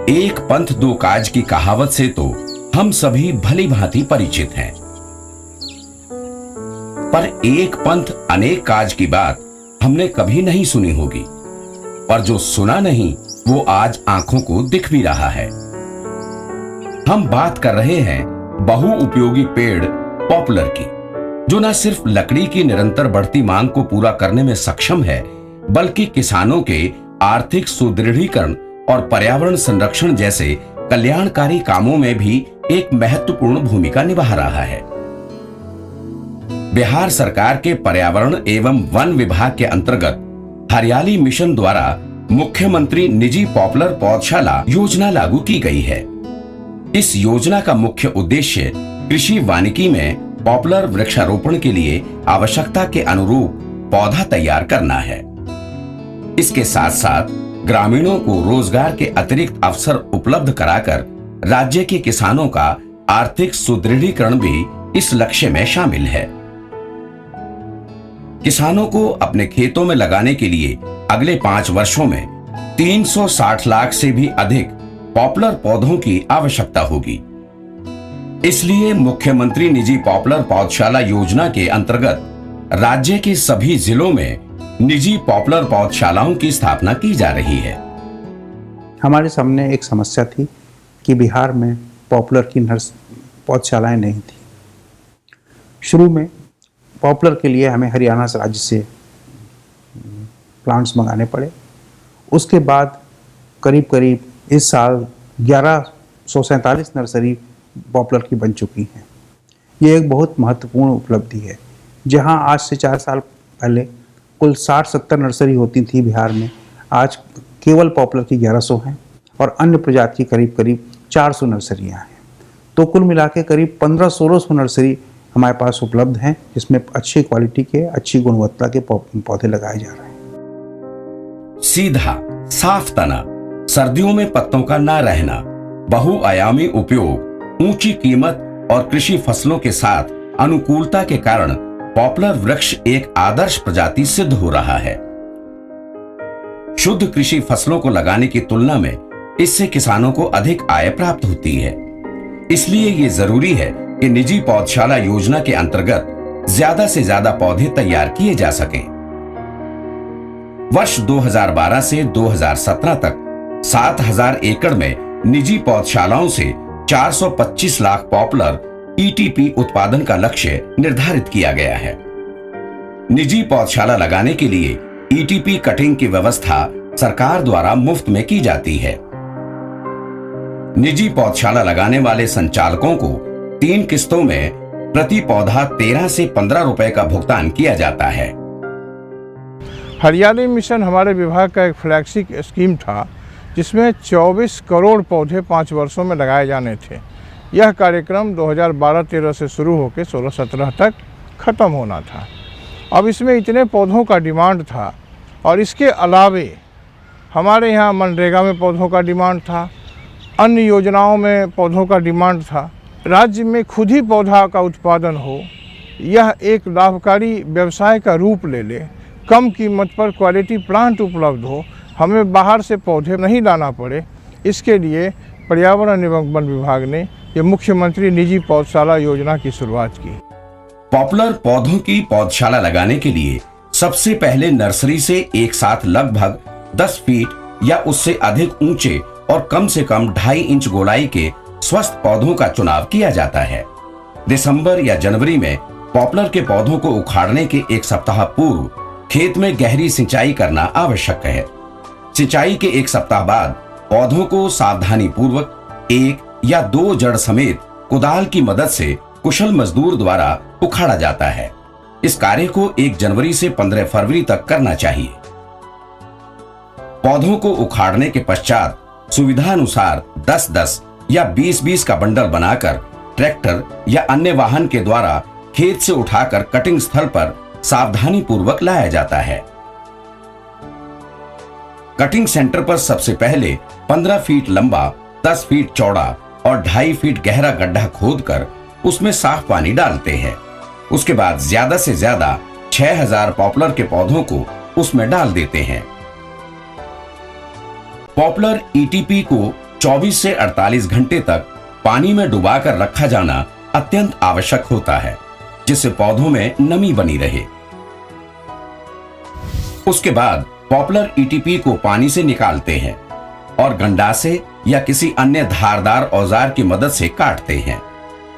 एक पंथ दो काज की कहावत से तो हम सभी भली भांति परिचित हैं, पर एक पंथ अनेक काज की बात हमने कभी नहीं सुनी होगी, और जो सुना नहीं वो आज आंखों को दिख भी रहा है। हम बात कर रहे हैं बहुउपयोगी पेड़ पॉपुलर की, जो न सिर्फ लकड़ी की निरंतर बढ़ती मांग को पूरा करने में सक्षम है, बल्कि किसानों के आर्थिक सुदृढ़ीकरण और पर्यावरण संरक्षण जैसे कल्याणकारी कामों में भी एक महत्वपूर्ण भूमिका निभा रहा है। बिहार सरकार के पर्यावरण एवं वन विभाग के अंतर्गत हरियाली मिशन द्वारा मुख्यमंत्री निजी पॉपुलर पौधशाला योजना लागू की गई है। इस योजना का मुख्य उद्देश्य कृषि वानिकी में पॉपुलर वृक्षारोपण के लिए आवश्यकता के अनुरूप पौधा तैयार करना है। इसके साथ साथ ग्रामीणों को रोजगार के अतिरिक्त अवसर उपलब्ध कराकर राज्य के किसानों का आर्थिक सुदृढ़ीकरण भी इस लक्ष्य में शामिल है। किसानों को अपने खेतों में लगाने के लिए अगले 5 वर्षों में 360 लाख से भी अधिक पॉपुलर पौधों की आवश्यकता होगी। इसलिए मुख्यमंत्री निजी पॉपुलर पौधशाला योजना के अंतर्गत राज्य के सभी जिलों में निजी पॉपुलर पौधशालाओं की स्थापना की जा रही है। हमारे सामने एक समस्या थी कि बिहार में पॉपुलर की पौधशालाएं नहीं थी। शुरू में पॉपुलर के लिए हमें हरियाणा राज्य से प्लांट्स मंगाने पड़े। उसके बाद करीब इस साल 1147 नर्सरी पॉपुलर की बन चुकी हैं। ये एक बहुत महत्वपूर्ण उपलब्धि है। जहां आज से 4 साल पहले कुल 60-70 नर्सरी होती थी बिहार में, आज केवल पॉपुलर की 1100 हैं और अन्य प्रजाति की करीब 400 नर्सरियां हैं। तो कुल मिला के करीब 1500-1600 नर्सरी हमारे पास उपलब्ध हैं, जिसमें अच्छी क्वालिटी के, अच्छी गुणवत्ता के पौधे लगाए जा रहे हैं। सीधा साफ तना, सर्दियों में पत्तों का ना रहना, बहुआयामी उपयोग, ऊंची कीमत और कृषि फसलों के साथ अनुकूलता के कारण पॉपुलर वृक्ष एक आदर्श प्रजाति सिद्ध हो रहा है। शुद्ध कृषि फसलों को लगाने की तुलना में इससे किसानों को अधिक आय प्राप्त होती है। इसलिए ये जरूरी है कि निजी पौधशाला योजना के अंतर्गत ज्यादा से ज्यादा पौधे तैयार किए जा सकें। वर्ष 2012 से 2017 तक 7000 एकड़ में निजी पौधशालाओं से 425 लाख पॉपुलर ईटीपी उत्पादन का लक्ष्य निर्धारित किया गया है। निजी पौधशाला लगाने के लिए ईटीपी कटिंग की व्यवस्था सरकार द्वारा मुफ्त में की जाती है। निजी पौधशाला लगाने वाले संचालकों को 3 किस्तों में प्रति पौधा 13 से 15 रुपए का भुगतान किया जाता है। हरियाली मिशन हमारे विभाग का एक फ्लैगशिप स्कीम था, जिसमें 24 करोड़ पौधे 5 वर्षों में लगाए जाने थे। यह कार्यक्रम 2012-13 से शुरू होकर 16-17 तक ख़त्म होना था। अब इसमें इतने पौधों का डिमांड था, और इसके अलावे हमारे यहाँ मनरेगा में पौधों का डिमांड था, अन्य योजनाओं में पौधों का डिमांड था। राज्य में खुद ही पौधा का उत्पादन हो, यह एक लाभकारी व्यवसाय का रूप ले ले, कम कीमत पर क्वालिटी प्लांट उपलब्ध हो, हमें बाहर से पौधे नहीं लाना पड़े, इसके लिए पर्यावरण एवं वन विभाग ने ये मुख्यमंत्री निजी पौधशाला योजना की शुरुआत की। पॉपुलर पौधों की पौधशाला लगाने के लिए सबसे पहले नर्सरी से एक साथ लगभग 10 फीट या उससे अधिक ऊंचे और कम से कम 2.5 इंच गोलाई के स्वस्थ पौधों का चुनाव किया जाता है। दिसंबर या जनवरी में पॉपुलर के पौधों को उखाड़ने के 1 सप्ताह पूर्व खेत में गहरी सिंचाई करना आवश्यक है। सिंचाई के 1 सप्ताह बाद पौधों को सावधानी पूर्वक 1 या 2 जड़ समेत कुदाल की मदद से कुशल मजदूर द्वारा उखाड़ा जाता है। इस कार्य को 1 जनवरी से 15 फरवरी तक करना चाहिए। पौधों को उखाड़ने के पश्चात सुविधानुसार 10-10 या 20-20 का बंडल बनाकर ट्रैक्टर या अन्य वाहन के द्वारा खेत से उठाकर कटिंग स्थल पर सावधानी पूर्वक लाया जाता है। कटिंग सेंटर पर सबसे पहले 15 फीट लंबा, 10 फीट चौड़ा और 2.5 फीट गहरा गड्ढा खोदकर उसमें साफ पानी डालते हैं। उसके बाद ज्यादा से ज्यादा 6000 पॉपुलर के पौधों को उसमें डाल देते हैं। पॉपुलर ईटीपी को 24 से 48 घंटे तक पानी में डुबाकर रखा जाना अत्यंत आवश्यक होता है, जिससे पौधों में नमी बनी रहे। उसके बाद पॉपुलर ईटीपी को पानी से निकालते हैं और गंडासे या किसी अन्य धारदार औजार की मदद से काटते हैं।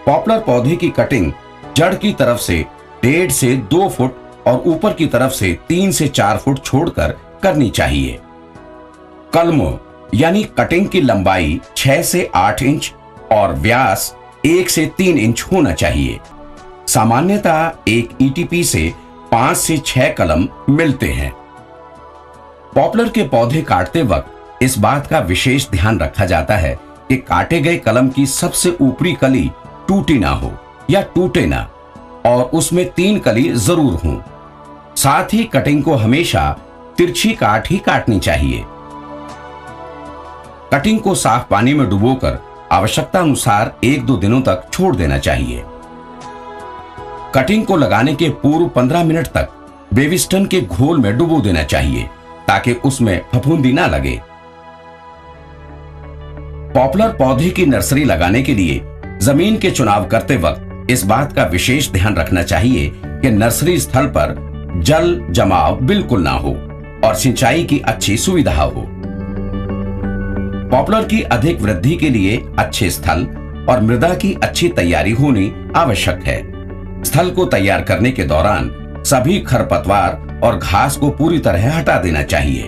पॉपुलर पौधे की कटिंग जड़ की तरफ से 1.5 से 2 फुट और ऊपर की तरफ से 3 से 4 फुट छोड़कर करनी चाहिए। कलमों यानी कटिंग की लंबाई 6 से 8 इंच और व्यास 1 से 3 इंच होना चाहिए। सामान्यतः एक ईटीपी से 5 से 6 कलम मिलते हैं। पॉपुलर के पौधे काटते वक्त इस बात का विशेष ध्यान रखा जाता है कि काटे गए कलम की सबसे ऊपरी कली टूटी ना हो या टूटे ना, और उसमें 3 कली जरूर हों। साथ ही कटिंग को हमेशा तिरछी काट ही काटनी चाहिए। कटिंग को साफ पानी में डुबोकर आवश्यकता अनुसार 1-2 दिनों तक छोड़ देना चाहिए। कटिंग को लगाने के पूर्व 15 मिनट तक बेबिस्टन के घोल में डुबो देना चाहिए ताकि उसमें फफूंदी ना लगे। पॉपुलर पौधे की नर्सरी लगाने के लिए जमीन के चुनाव करते वक्त इस बात का विशेष ध्यान रखना चाहिए कि नर्सरी स्थल पर जल जमाव बिल्कुल ना हो और सिंचाई की अच्छी सुविधा हो। पॉपुलर की अधिक वृद्धि के लिए अच्छे स्थल और मृदा की अच्छी तैयारी होनी आवश्यक है। स्थल को तैयार करने के दौरान सभी खरपतवार और घास को पूरी तरह हटा देना चाहिए।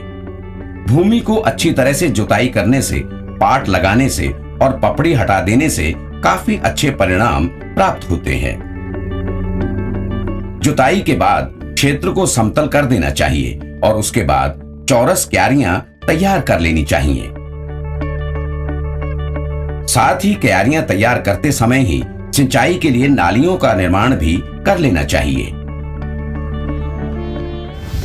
भूमि को अच्छी तरह से जुताई करने से, पाट लगाने से और पपड़ी हटा देने से काफी अच्छे परिणाम प्राप्त होते हैं। जुताई के बाद क्षेत्र को समतल कर देना चाहिए और उसके बाद चौरस क्यारियां तैयार कर लेनी चाहिए। साथ ही क्यारियां तैयार करते समय ही सिंचाई के लिए नालियों का निर्माण भी कर लेना चाहिए।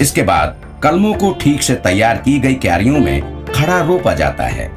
इसके बाद कलमों को ठीक से तैयार की गई क्यारियों में खड़ा रोपा जाता है।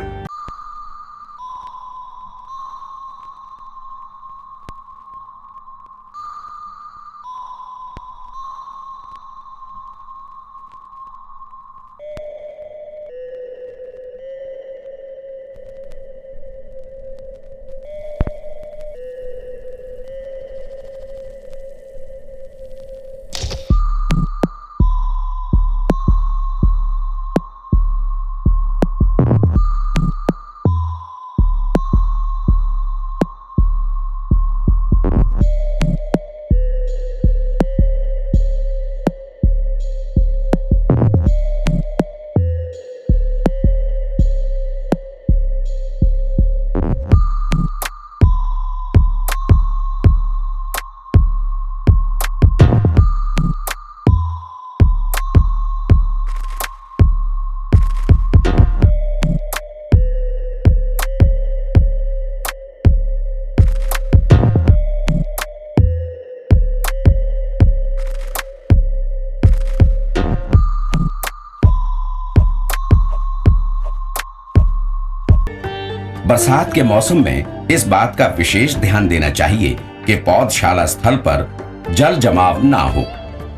बरसात के मौसम में इस बात का विशेष ध्यान देना चाहिए कि पौधशाला स्थल पर जल जमाव ना हो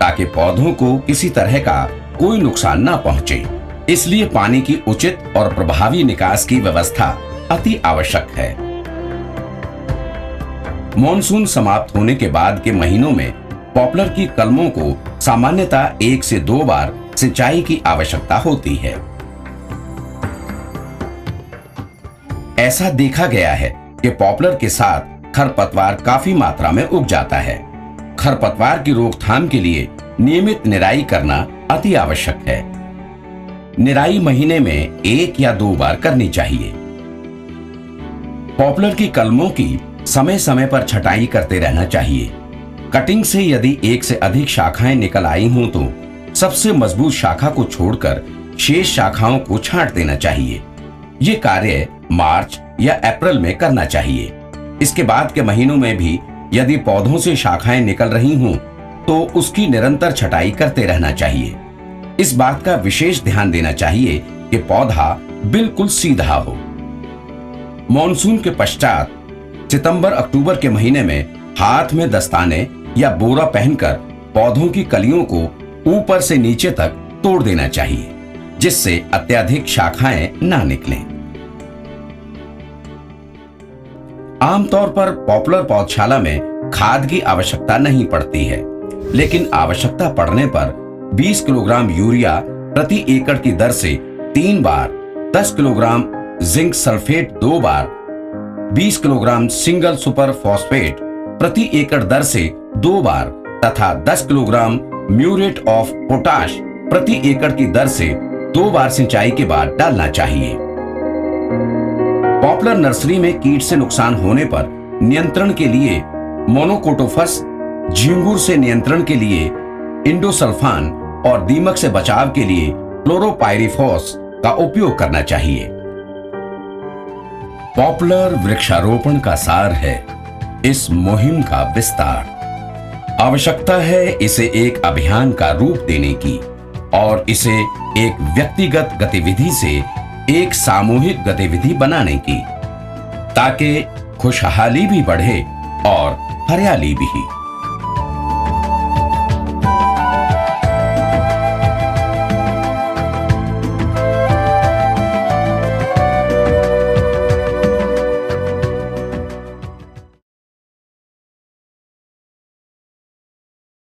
ताकि पौधों को किसी तरह का कोई नुकसान ना पहुंचे। इसलिए पानी की उचित और प्रभावी निकास की व्यवस्था अति आवश्यक है। मॉनसून समाप्त होने के बाद के महीनों में पॉपुलर की कलमों को सामान्यतः 1 से 2 बार सिंचाई की आवश्यकता होती है। ऐसा देखा गया है कि पॉपुलर के साथ खरपतवार काफी मात्रा में उग जाता है। खरपतवार की रोकथाम के लिए नियमित निराई करना अति आवश्यक है। निराई महीने में 1 या 2 बार करनी चाहिए। पॉपुलर की कलमों की समय समय पर छटाई करते रहना चाहिए। कटिंग से यदि 1 से अधिक शाखाएं निकल आई हों तो सबसे मजबूत शाखा को छोड़कर शेष शाखाओं को छांट देना चाहिए। ये कार्य मार्च या अप्रैल में करना चाहिए। इसके बाद के महीनों में भी यदि पौधों से शाखाएं निकल रही हों तो उसकी निरंतर छटाई करते रहना चाहिए। इस बात का विशेष ध्यान देना चाहिए कि पौधा बिल्कुल सीधा हो। मॉनसून के पश्चात सितंबर अक्टूबर के महीने में हाथ में दस्ताने या बोरा पहनकर पौधों की कलियों को ऊपर से नीचे तक तोड़ देना चाहिए, जिससे अत्यधिक शाखाएं ना निकलें। आमतौर पर पॉपुलर पौधशाला में खाद की आवश्यकता नहीं पड़ती है, लेकिन आवश्यकता पड़ने पर 20 किलोग्राम यूरिया प्रति एकड़ की दर से 3 बार, 10 किलोग्राम जिंक सल्फेट 2 बार, 20 किलोग्राम सिंगल सुपर फॉस्फेट प्रति एकड़ दर से 2 बार तथा 10 किलोग्राम म्यूरेट ऑफ पोटाश प्रति एकड़ की दर से 2 बार सिंचाई के बाद डालना चाहिए। पॉपुलर नर्सरी में कीट से नुकसान होने पर नियंत्रण के लिए मोनोकोटोफस, झींगुर से नियंत्रण के लिए इंडोसल्फान और दीमक से बचाव के लिए क्लोरोपाइरिफॉस का उपयोग करना चाहिए। पॉपुलर वृक्षारोपण का सार है इस मुहिम का विस्तार। आवश्यकता है इसे एक अभियान का रूप देने की और इसे एक व्यक्तिगत गतिविधि से एक सामूहिक गतिविधि बनाने की, ताकि खुशहाली भी बढ़े और हरियाली भी।